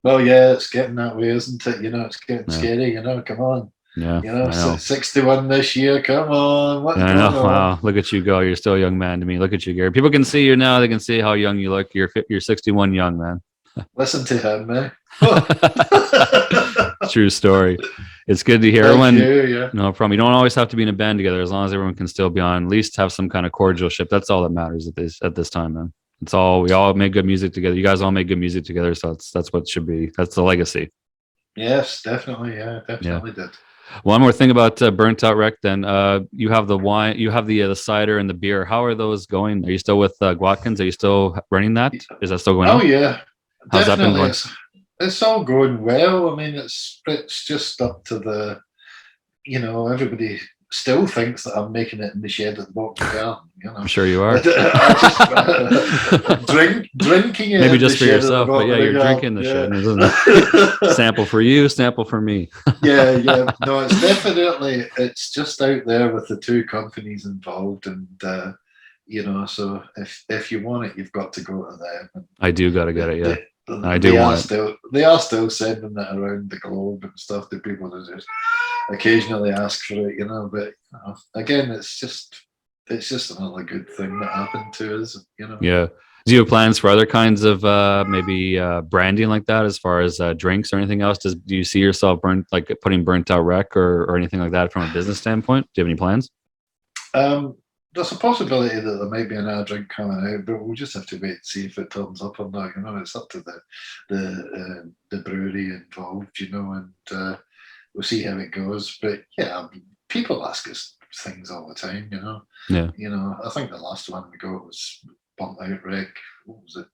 Well, yeah, it's getting that way, isn't it? It's getting scary. Come on. Yeah. 61 this year. Come on. What's going on? Wow, look at you go. You're still a young man to me. Look at you, Gary. People can see you now. They can see how young you look. You're 61 young, man. Listen to him, man. True story. It's good to hear. Thank you, yeah. No problem. You don't always have to be in a band together, as long as everyone can still be on. At least have some kind of cordialship. That's all that matters at this time, man. It's all, we all make good music together. You guys all make good music together, so that's what should be. That's the legacy. Yes, definitely. Yeah, definitely did. One more thing about Burnt Out Wreck. Then you have the wine, you have the cider and the beer. How are those going? Are you still with Watkins? Are you still running that? Is that still going on? Oh yeah, how's that been going? It's all going well. I mean, it's just up to the, everybody still thinks that I'm making it in the shed at the bottom of the garden. I'm sure you are. Drinking it. Maybe just for yourself, but yeah, you're drinking the shed. Sample for you, sample for me. Yeah. No, it's just out there with the two companies involved, and so if you want it, you've got to go to them. I do got to get it. Yeah. They are still sending it around the globe and stuff to people that just occasionally ask for it, but again, it's just it's just another good thing that happened to us, you know. Yeah. Do you have plans for other kinds of maybe branding like that, as far as drinks or anything else? Do you see yourself putting burnt out rec or anything like that from a business standpoint? Do you have any plans? There's a possibility that there might be an ad drink coming out, but we'll just have to wait and see if it turns up or not. You know, it's up to the brewery involved, you know, and we'll see how it goes. But yeah, I mean, people ask us things all the time, you know. Yeah. You know, I think the last one we got was burnt out rec. What was it?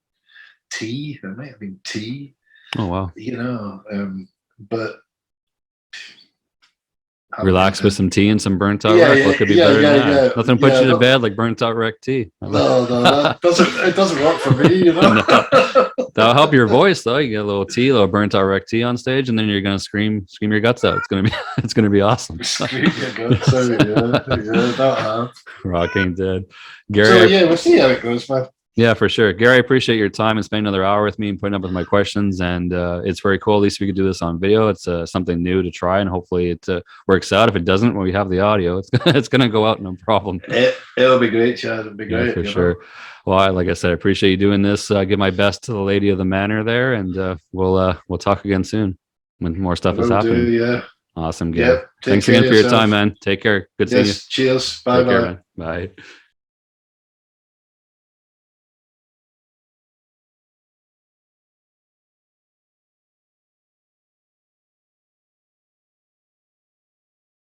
Tea. It might have been tea. Oh wow. You know, but Relax with some tea and some burnt out Yeah, rec. yeah, What could be yeah, better yeah, than that? yeah. Nothing puts Yeah, you to no- bed like burnt out rec tea. No, that doesn't. It doesn't work for me, you know. That'll help your voice though. You get a little tea, a little burnt out rec tea on stage, and then you're gonna scream your guts out. It's gonna be it's gonna be awesome. Scream your guts out, yeah, that helps. Rocking dead. So Gary, yeah, we'll see how it goes, man. yeah, for sure. Gary, I appreciate your time and spending another hour with me and putting up with my questions. And it's very cool. At least we could do this on video. It's something new to try, and hopefully it works out. If it doesn't, when we have the audio, it's gonna go out no problem. It'll be great, Chad. It'll be great, Yeah, for sure. Well, like I said, I appreciate you doing this. Give my best to the lady of the manor there, and we'll talk again soon when more stuff is happening. Yeah. Awesome, Gary. Yep. Thanks again for your time, man. Take care. Good seeing you. Cheers. Bye, Take care, bye. man. Bye.